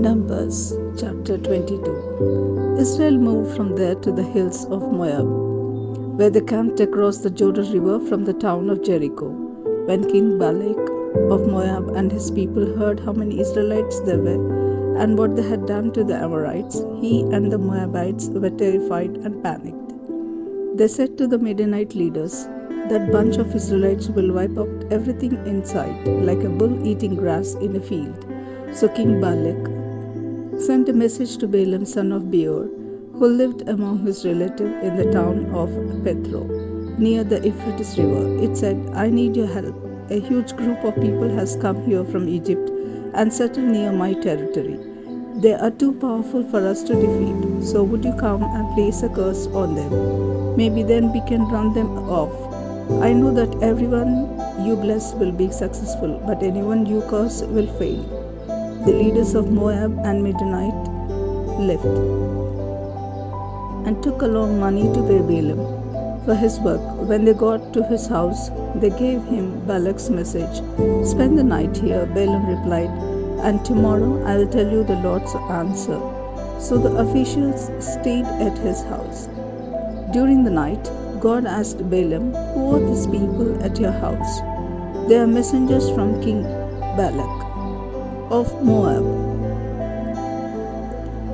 Numbers chapter 22. Israel moved from there to the hills of Moab, where they camped across the Jordan River from the town of Jericho. When King Balak of Moab and his people heard how many Israelites there were and what they had done to the Amorites, he and the Moabites were terrified and panicked. They said to the Midianite leaders, "That bunch of Israelites will wipe out everything in sight, like a bull eating grass in a field." So King Balak sent a message to Balaam son of Beor, who lived among his relatives in the town of Pethro, near the Euphrates River. It said, "I need your help. A huge group of people has come here from Egypt and settled near my territory. They are too powerful for us to defeat, so would you come and place a curse on them? Maybe then we can run them off. I know that everyone you bless will be successful, but anyone you curse will fail." The leaders of Moab and Midianite left and took along money to pay Balaam for his work. When they got to his house, they gave him Balak's message. "Spend the night here," Balaam replied, "and tomorrow I will tell you the Lord's answer." So the officials stayed at his house. During the night, God asked Balaam, "Who are these people at your house?" "They are messengers from King Balak of Moab."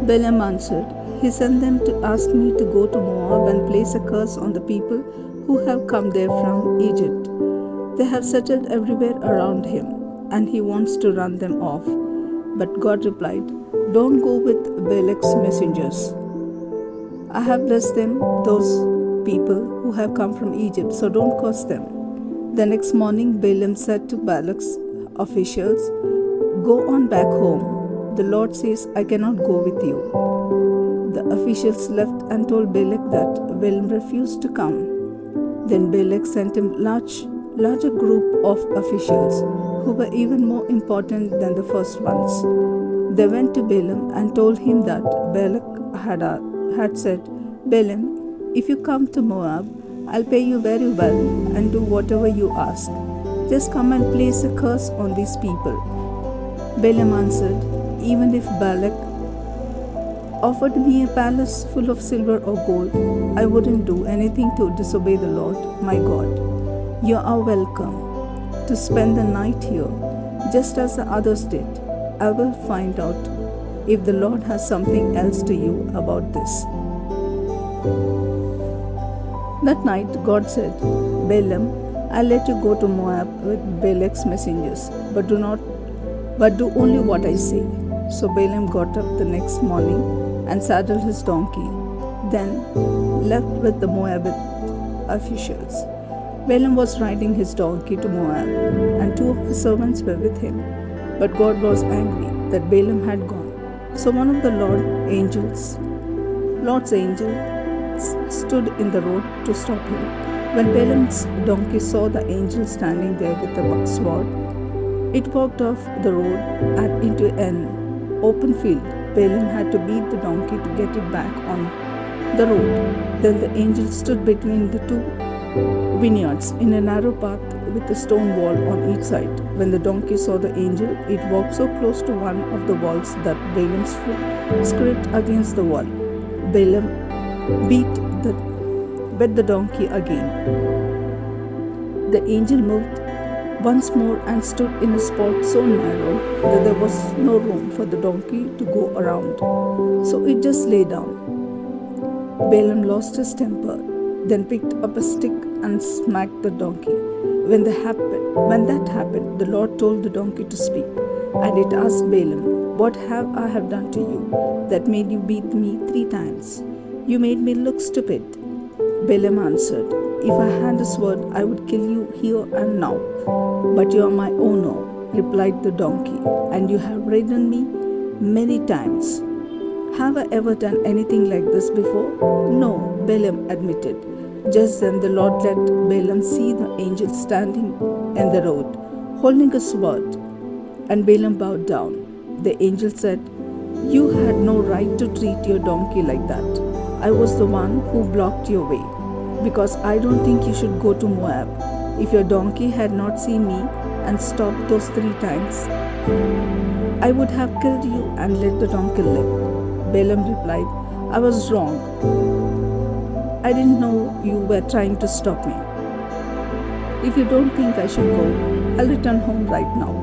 Balaam answered, "He sent them to ask me to go to Moab and place a curse on the people who have come there from Egypt. They have settled everywhere around him, and he wants to run them off." But God replied, "Don't go with Balak's messengers. I have blessed them, those people who have come from Egypt, so don't curse them." The next morning, Balaam said to Balak's officials, "Go on back home. The Lord says I cannot go with you." The officials left and told Balak that Balaam refused to come. Then Balak sent a larger group of officials who were even more important than the first ones. They went to Balaam and told him that Balak had said, "Balaam, if you come to Moab, I'll pay you very well and do whatever you ask. Just come and place a curse on these people." Balaam answered, "Even if Balak offered me a palace full of silver or gold, I wouldn't do anything to disobey the Lord, my God. You are welcome to spend the night here, just as the others did. I will find out if the Lord has something else to you about this." That night God said, "Balaam, I'll let you go to Moab with Balak's messengers, but do only what I say." So Balaam got up the next morning and saddled his donkey, then left with the Moabite officials. Balaam was riding his donkey to Moab, and 2 of his servants were with him. But God was angry that Balaam had gone. So one of the Lord's angels stood in the road to stop him. When Balaam's donkey saw the angel standing there with a sword, it walked off the road and into an open field. Balaam had to beat the donkey to get it back on the road. Then the angel stood between the 2 vineyards in a narrow path with a stone wall on each side. When the donkey saw the angel, it walked so close to one of the walls that Balaam's foot scraped against the wall. Balaam beat the donkey again. The angel moved once more and stood in a spot so narrow that there was no room for the donkey to go around. So it just lay down. Balaam lost his temper, then picked up a stick and smacked the donkey. When that happened, the Lord told the donkey to speak, and it asked Balaam, "What have I done to you that made you beat me 3 times? You made me look stupid." Balaam answered, "If I had a sword, I would kill you here and now. But you are my owner," replied the donkey, "and you have ridden me many times. Have I ever done anything like this before?" "No," Balaam admitted. Just then the Lord let Balaam see the angel standing in the road, holding a sword, and Balaam bowed down. The angel said, "You had no right to treat your donkey like that. I was the one who blocked your way, because I don't think you should go to Moab. If your donkey had not seen me and stopped those 3 times, I would have killed you and let the donkey live. Balaam replied, I was wrong. I didn't know you were trying to stop me. If you don't think I should go, I'll return home right now.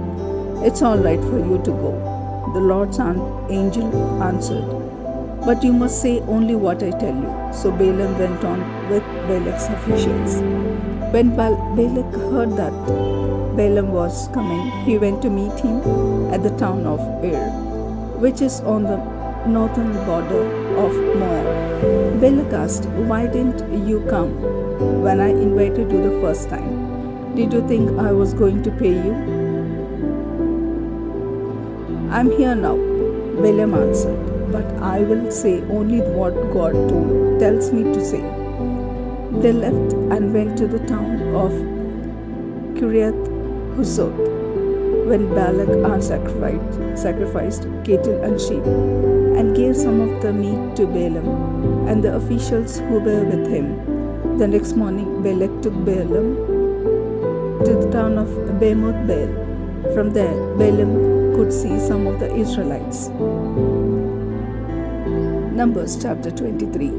It's all right for you to go. The Lord's angel answered, but you must say only what I tell you. So Balaam went on with Balak's officials. When Balak heard that Balaam was coming, he went to meet him at the town of Ir, which is on the northern border of Moab. Balak asked, why didn't you come when I invited you the first time? Did you think I was going to pay you? I'm here now, Balaam answered, but I will say only what God tells me to say. They left and went to the town of Kiriath Huzoth. When Balak sacrificed cattle and sheep and gave some of the meat to Balaam and the officials who were with him, the next morning Balak took Balaam to the town of Bamoth Baal. From there, Balaam could see some of the Israelites. Numbers chapter 23.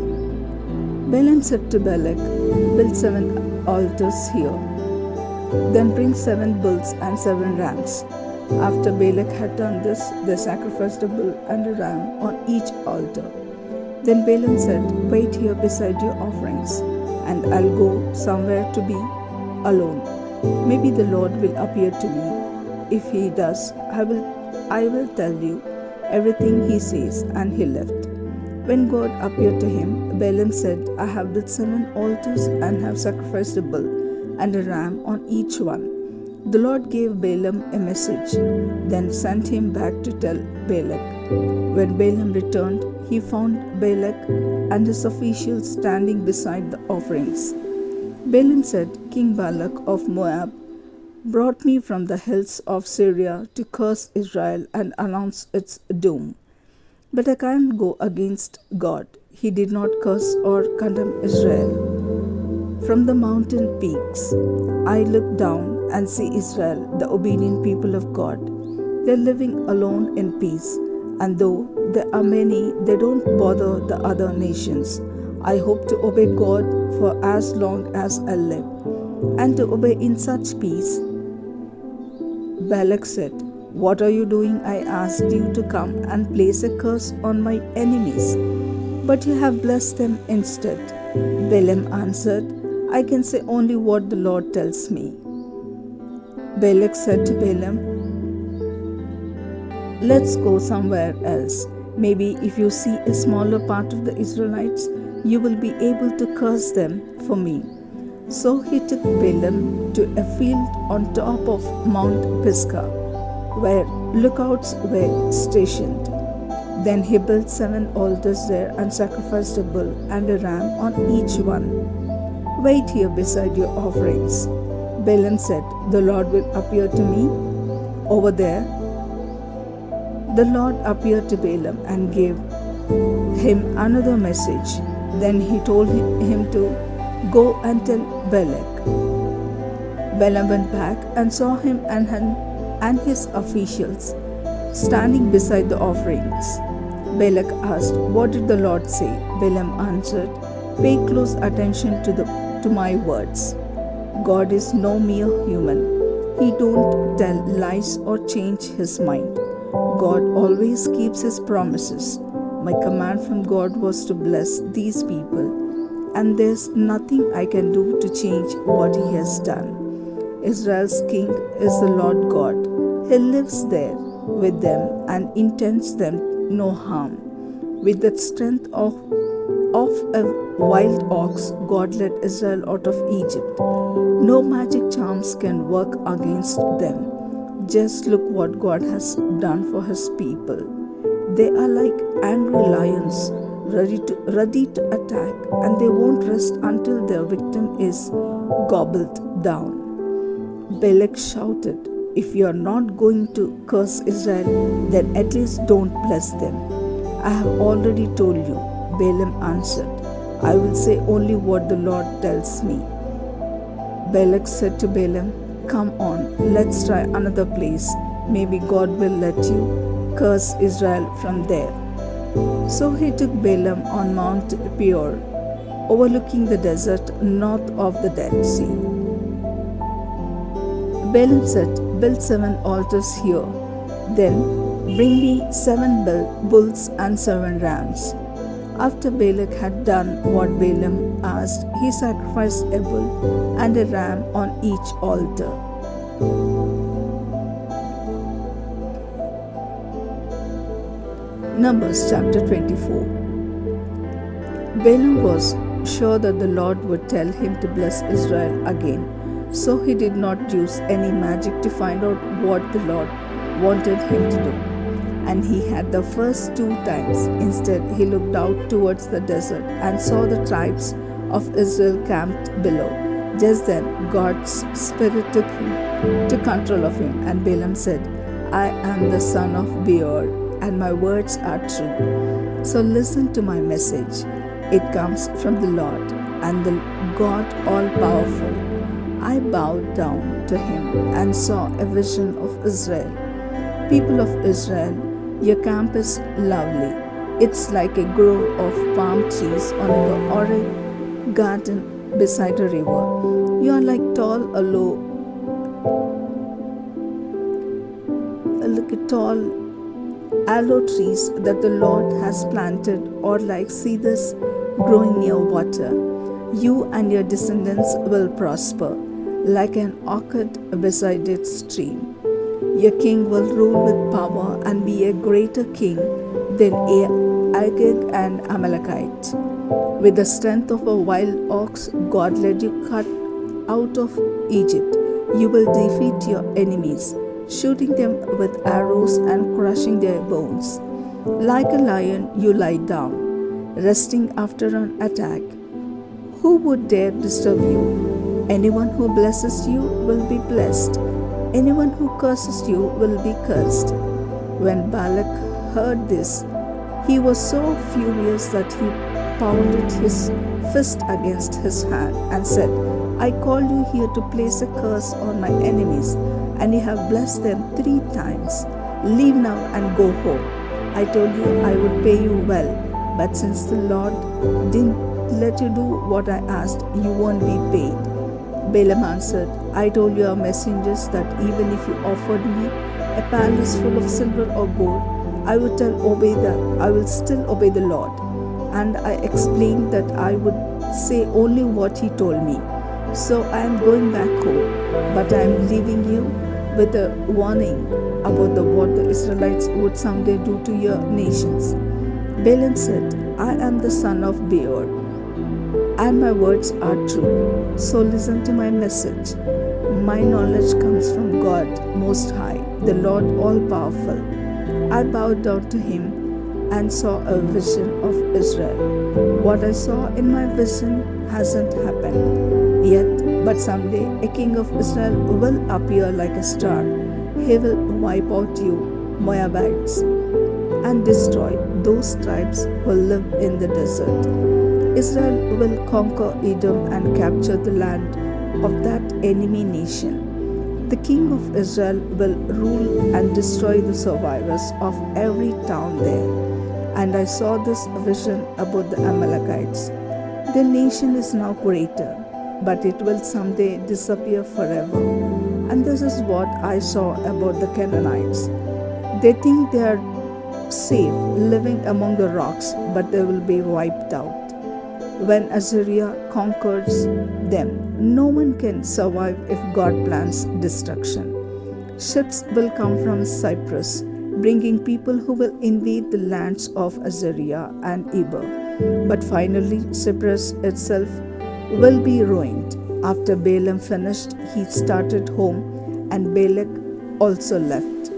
Balaam said to Balak, build 7 altars here. Then bring 7 bulls and 7 rams. After Balak had done this, they sacrificed a bull and a ram on each altar. Then Balaam said, wait here beside your offerings, and I'll go somewhere to be alone. Maybe the Lord will appear to me. If he does, I will tell you everything he says. And he left. When God appeared to him, Balaam said, I have built 7 altars and have sacrificed a bull and a ram on each one. The Lord gave Balaam a message, then sent him back to tell Balak. When Balaam returned, he found Balak and his officials standing beside the offerings. Balaam said, King Balak of Moab brought me from the hills of Syria to curse Israel and announce its doom. But I can't go against God. He did not curse or condemn Israel. From the mountain peaks, I look down and see Israel, the obedient people of God. They're living alone in peace, and though there are many, they don't bother the other nations. I hope to obey God for as long as I live, and to obey in such peace. Balak said, what are you doing? I asked you to come and place a curse on my enemies, but you have blessed them instead. Balaam answered, I can say only what the Lord tells me. Balak said to Balaam, let's go somewhere else. Maybe if you see a smaller part of the Israelites, you will be able to curse them for me. So he took Balaam to a field on top of Mount Pisgah, where lookouts were stationed. Then he built 7 altars there and sacrificed a bull and a ram on each one. Wait here beside your offerings. Balaam said, the Lord will appear to me over there. The Lord appeared to Balaam and gave him another message. Then he told him to go and tell Balak. Balaam went back and saw him and his officials standing beside the offerings. Balak asked, what did the Lord say? Balaam answered, pay close attention to my words. God is no mere human. He don't tell lies or change his mind. God always keeps his promises. My command from God was to bless these people, and there's nothing I can do to change what he has done. Israel's king is the Lord God. He lives there with them and intends them no harm. With the strength of a wild ox, God led Israel out of Egypt. No magic charms can work against them. Just look what God has done for his people. They are like angry lions, ready to attack, and they won't rest until their victim is gobbled down. Balak shouted, if you are not going to curse Israel, then at least don't bless them. I have already told you, Balaam answered. I will say only what the Lord tells me. Balak said to Balaam, come on, let's try another place. Maybe God will let you curse Israel from there. So he took Balaam on Mount Peor, overlooking the desert north of the Dead Sea. Balaam said, "Build 7 altars here. Then bring me 7 bulls and 7 rams." After Balak had done what Balaam asked, he sacrificed a bull and a ram on each altar. Numbers chapter 24. Balaam was sure that the Lord would tell him to bless Israel again, so he did not use any magic to find out what the Lord wanted him to do. And he had the first 2 times. Instead, he looked out towards the desert and saw the tribes of Israel camped below. Just then, God's Spirit took control of him, and Balaam said, "I am the son of Beor, and my words are true. So listen to my message. It comes from the Lord, and the God all-powerful." I bowed down to him and saw a vision of Israel. "People of Israel, your camp is lovely. It's like a grove of palm trees or a garden beside a river. You are like tall aloe trees that the Lord has planted, or like cedars growing near water. You and your descendants will prosper, like an orchard beside its stream. Your king will rule with power and be a greater king than Agag and Amalekite. With the strength of a wild ox, God led you out of Egypt. You will defeat your enemies, shooting them with arrows and crushing their bones. Like a lion, you lie down, resting after an attack. Who would dare disturb you? Anyone who blesses you will be blessed. Anyone who curses you will be cursed." When Balak heard this, he was so furious that he pounded his fist against his hand and said, "I called you here to place a curse on my enemies, and you have blessed them 3 times. Leave now and go home. I told you I would pay you well, but since the Lord didn't let you do what I asked, you won't be paid." Balaam answered, "I told your messengers that even if you offered me a palace full of silver or gold, I will still obey the Lord." And I explained that I would say only what he told me. So I am going back home, but I am leaving you with a warning about what the Israelites would someday do to your nations. Balaam said, "I am the son of Beor, and my words are true. So listen to my message. My knowledge comes from God Most High, the Lord all-powerful." I bowed down to him and saw a vision of Israel. What I saw in my vision hasn't happened yet, but someday a king of Israel will appear like a star. He will wipe out you, Moabites, and destroy those tribes who live in the desert. Israel will conquer Edom and capture the land of that enemy nation. The king of Israel will rule and destroy the survivors of every town there. And I saw this vision about the Amalekites. Their nation is now greater, but it will someday disappear forever. And this is what I saw about the Canaanites. They think they are safe living among the rocks, but they will be wiped out. When Assyria conquers them, no one can survive if God plans destruction. Ships will come from Cyprus, bringing people who will invade the lands of Assyria and Eber. But finally, Cyprus itself will be ruined. After Balaam finished, he started home, and Balak also left.